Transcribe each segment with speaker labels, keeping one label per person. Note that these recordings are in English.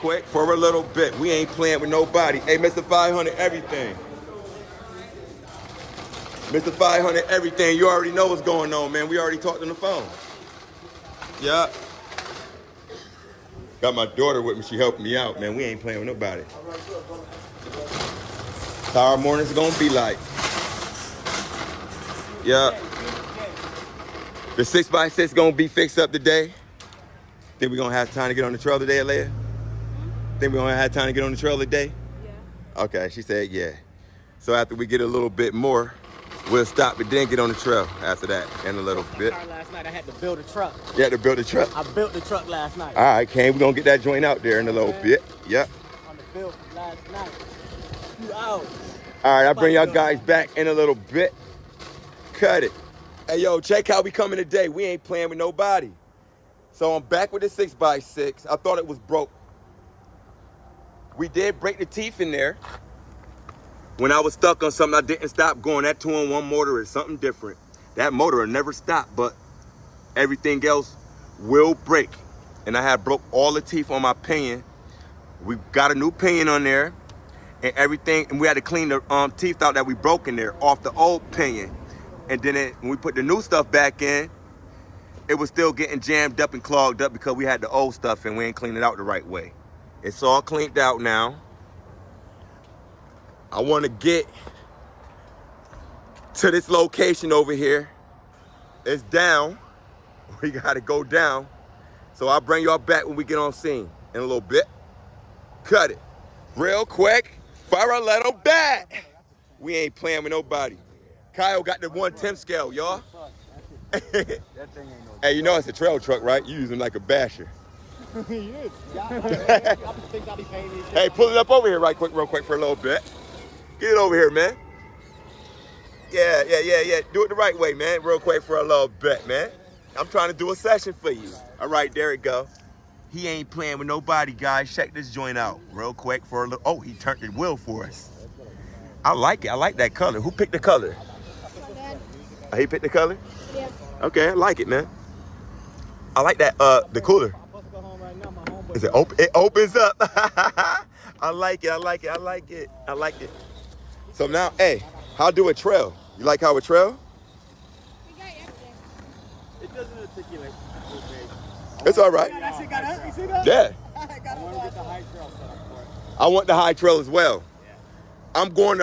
Speaker 1: quick for a little bit. We ain't playing with nobody. Hey, Mr. 500 everything. Mr. 500 everything. You already know what's going on, man. We already talked on the phone. Yeah. Got my daughter with me. She helping me out, man. We ain't playing with nobody. How our mornings gonna be like. Yeah. The 6x6 gonna be fixed up today. Think we gonna have time to get on the trail today, Alea? Think we gonna have time to get on the trail today? Yeah. Okay, she said yeah. So after we get a little bit more, we'll stop and then get on the trail after that in a little bit.
Speaker 2: Last night I had to build a truck.
Speaker 1: You had to build a truck?
Speaker 2: I built the truck last night.
Speaker 1: All right, Kane, we're gonna get that joint out there in a little bit. Yep.
Speaker 2: On the build from last night. 2 hours.
Speaker 1: All right, I'll bring y'all guys back in a little bit. Cut it. Hey, yo, check how we coming today. We ain't playing with nobody. So I'm back with the 6x6. I thought it was broke. We did break the teeth in there. When I was stuck on something, I didn't stop going. That 2-in-1 motor is something different. That motor will never stop, but everything else will break. And I had broke all the teeth on my pinion. We got a new pinion on there and everything, and we had to clean the teeth out that we broke in there off the old pinion. And then when we put the new stuff back in, it was still getting jammed up and clogged up because we had the old stuff and we ain't cleaned it out the right way. It's all cleaned out now. I want to get to this location over here. It's down. We got to go down. So I'll bring y'all back when we get on scene in a little bit. Cut it. Real quick. Fire a little back. We ain't playing with nobody. Kyle got the 1/10 scale, y'all. Hey, you know it's a trail truck, right? You use him like a basher.
Speaker 2: He is.
Speaker 1: Hey, pull it up over here real quick for a little bit. Get it over here, man. Yeah. Do it the right way, man. Real quick for a little bit, man. I'm trying to do a session for you. All right, there it go. He ain't playing with nobody, guys. Check this joint out real quick for a little. Oh, he turned the wheel for us. I like it. I like that color. Who picked the color? Oh, he picked the color?
Speaker 3: Yeah.
Speaker 1: Okay, I like it, man. I like that, the cooler. Is it open? It opens up. I like it. So now, hey, how do a trail? You like how a trail?
Speaker 3: We got everything.
Speaker 2: It doesn't articulate.
Speaker 1: It's all right.
Speaker 2: That shit got up. You see that?
Speaker 1: Yeah.
Speaker 2: I want to get the high trail set up for it.
Speaker 1: I want the high trail as well.
Speaker 2: Yeah.
Speaker 1: I'm going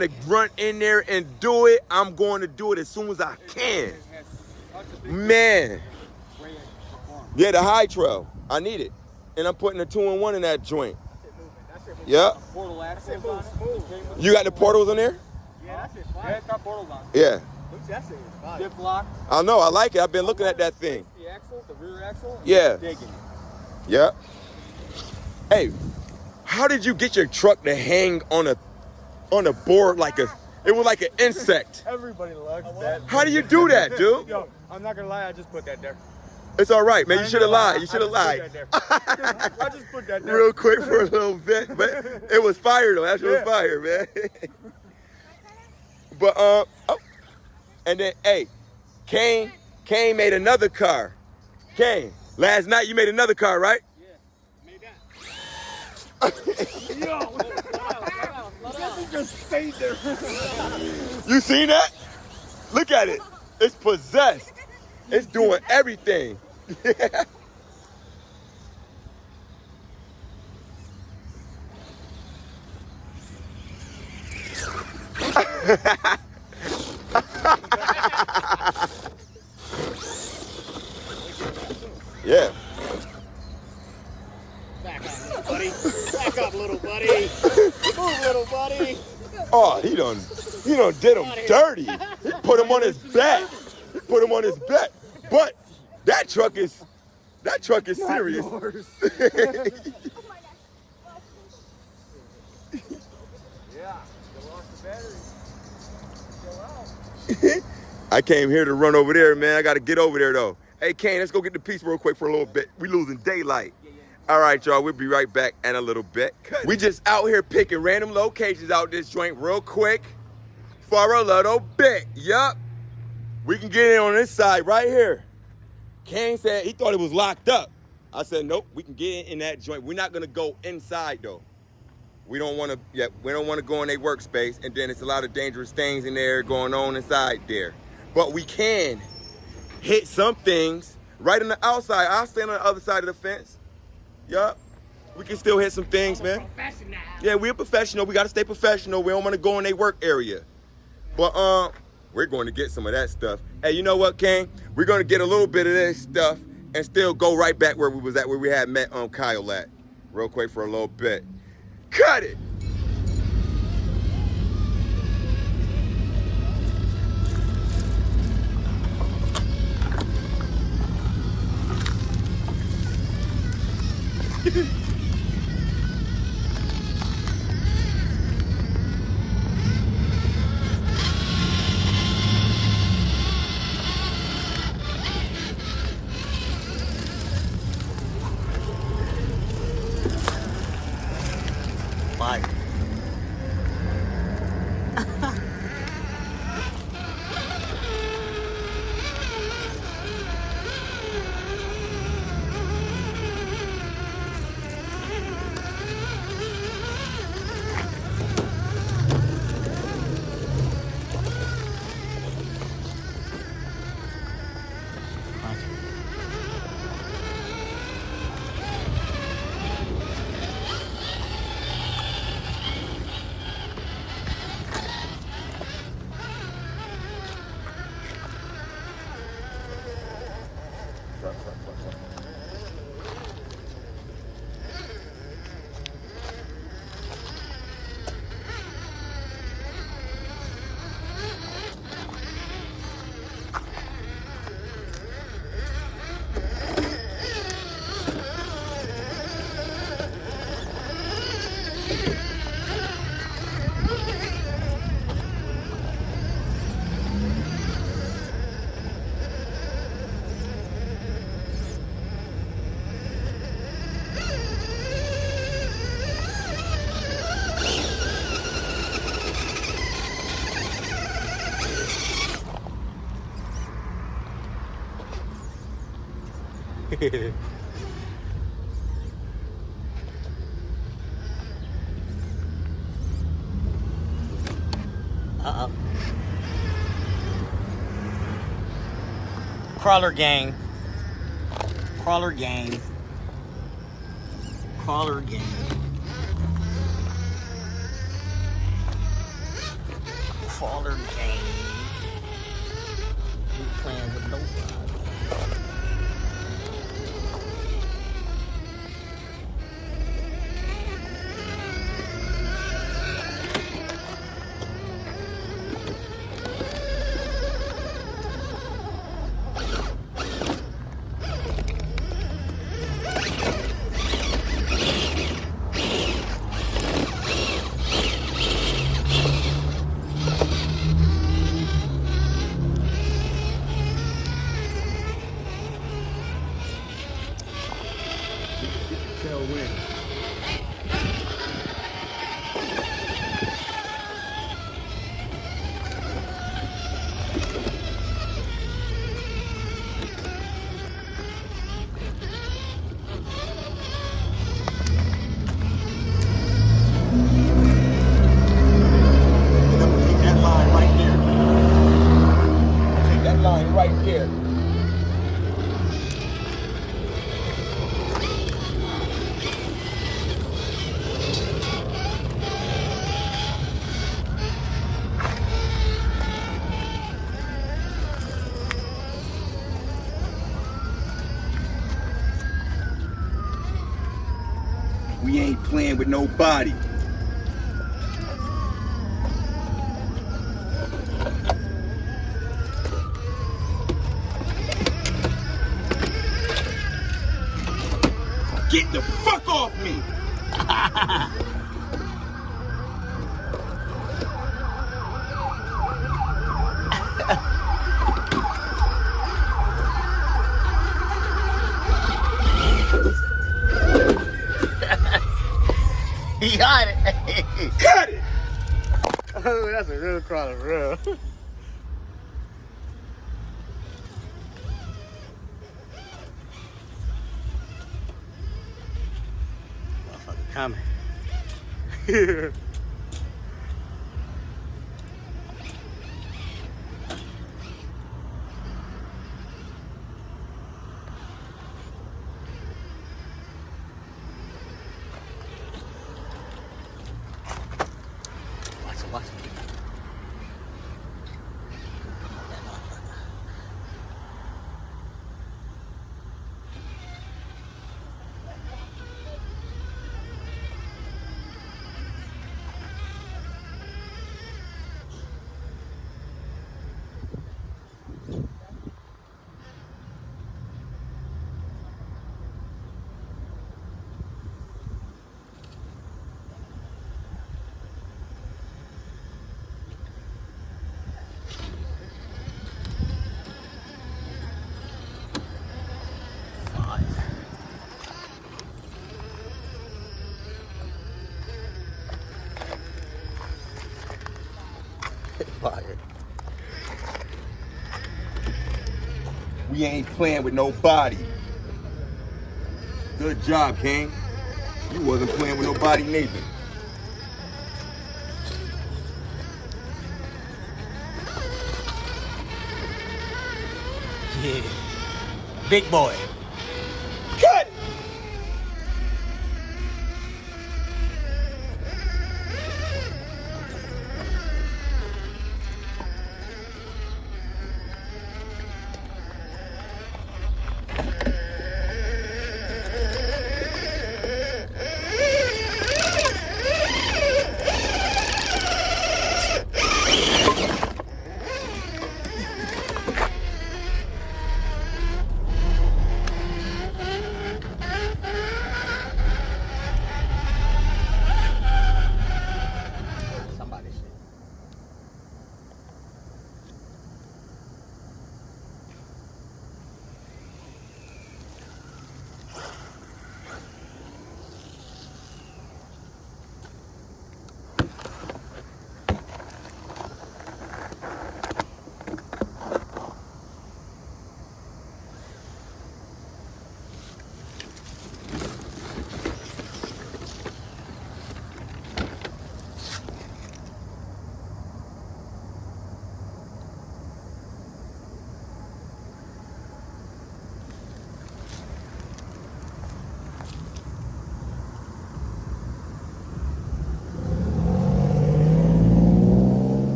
Speaker 1: to run in there and do it. I'm going to do it as soon as I can. Man. Yeah, the high trail. I need it. And I'm putting a 2-in-1 in that joint. Yeah.
Speaker 2: Portal axles on it.
Speaker 1: You got the portals on there?
Speaker 2: Yeah, that's it. Yeah, it's got portals on it.
Speaker 1: Yeah.
Speaker 2: That shit is fine. Diff lock.
Speaker 1: I know. I like it. I've been looking at that thing.
Speaker 2: The axle, the rear axle.
Speaker 1: Yeah.
Speaker 2: Digging.
Speaker 1: Yeah. Hey, how did you get your truck to hang on a board like it was like an insect?
Speaker 2: Everybody loves that.
Speaker 1: How do you do that, dude?
Speaker 2: Yo, I'm not gonna lie, I just put that there.
Speaker 1: It's all right, man. You should have lied. You should have lied.
Speaker 2: I just put that there.
Speaker 1: Real quick for a little bit, but it was fire though. That shit was fire, man. But oh, and then hey, Kane made another car. Kane, last night you made another car, right?
Speaker 2: Yeah, made that. Yo, just stayed there.
Speaker 1: You seen that? Look at it. It's possessed. It's doing everything. Yeah.
Speaker 2: Back up, buddy. Back up, little buddy. Move, little buddy.
Speaker 1: Oh, he done did him dirty. He put him on his back. But that truck is serious.
Speaker 2: Yeah, you lost the battery. Still out.
Speaker 1: I came here to run over there, man. I got to get over there, though. Hey, Kane, let's go get the piece real quick for a little bit. We losing daylight. All right, y'all, we'll be right back in a little bit. We just out here picking random locations out this joint real quick for a little bit. Yup. We can get in on this side right here. Kane said he thought it was locked up. I said, nope, we can get in that joint. We're not gonna go inside though. We don't wanna, we don't wanna go in their workspace, and then it's a lot of dangerous things in there going on inside there. But we can hit some things right on the outside. I'll stand on the other side of the fence. Yup. We can still hit some things, man.
Speaker 2: Professional.
Speaker 1: Yeah, we're professional. We gotta stay professional. We don't wanna go in their work area. But we're going to get some of that stuff. Hey, you know what, King? We're going to get a little bit of this stuff and still go right back where we was at, where we had met Kyle at. Real quick for a little bit. Cut it!
Speaker 2: Bye. Uh-oh. Crawler gang. Crawler gang. Crawler gang. Crawler gang. We playing with nobody.
Speaker 1: Right there. We ain't playing with nobody. Get the fuck off me!
Speaker 2: He got it.
Speaker 1: Cut it!
Speaker 2: Oh, that's a real crawler, real. coming. Watch him.
Speaker 1: Fire. We ain't playing with nobody. Good job, King. You wasn't playing with nobody neither.
Speaker 2: Yeah. Big boy.
Speaker 1: Cut!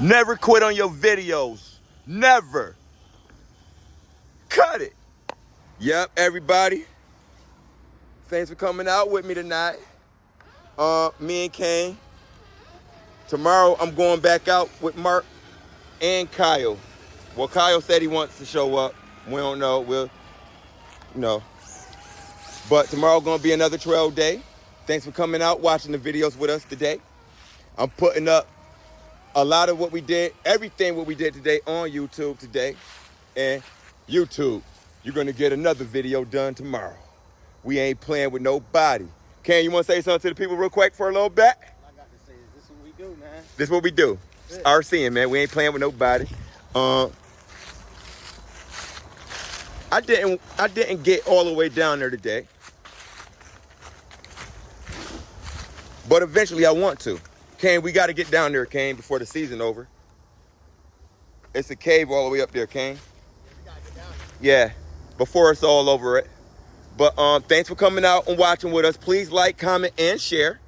Speaker 1: Never quit on your videos. Never. Cut it. Yep, everybody. Thanks for coming out with me tonight. Me and Kane. Tomorrow I'm going back out with Mark and Kyle. Well, Kyle said he wants to show up. We don't know. We'll, But tomorrow gonna be another trail day. Thanks for coming out, watching the videos with us today. I'm putting up a lot of what we did, everything what we did today on YouTube today. And YouTube, you're gonna get another video done tomorrow. We ain't playing with nobody. Ken, you wanna say something to the people real quick for a little bit?
Speaker 2: All I got to say is this is what we do, man.
Speaker 1: This is what we do. It's RCing, man. We ain't playing with nobody. I didn't get all the way down there today. But eventually I want to. Kane, we got to get down there, Kane, before the season over. It's a cave all the way up there, Kane.
Speaker 2: We gotta get down there.
Speaker 1: Yeah, before it's all over it. But thanks for coming out and watching with us. Please like, comment, and share.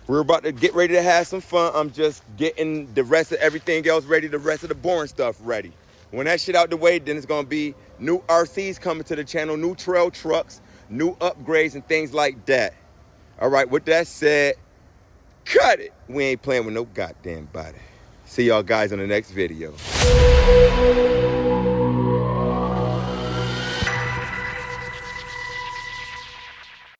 Speaker 1: We're about to get ready to have some fun. I'm just getting the rest of everything else ready, the rest of the boring stuff ready. When that shit out the way, then it's gonna be new RCs coming to the channel, new trail trucks, new upgrades, and things like that. All right, with that said, cut it. We ain't playing with no goddamn body. See y'all guys on the next video.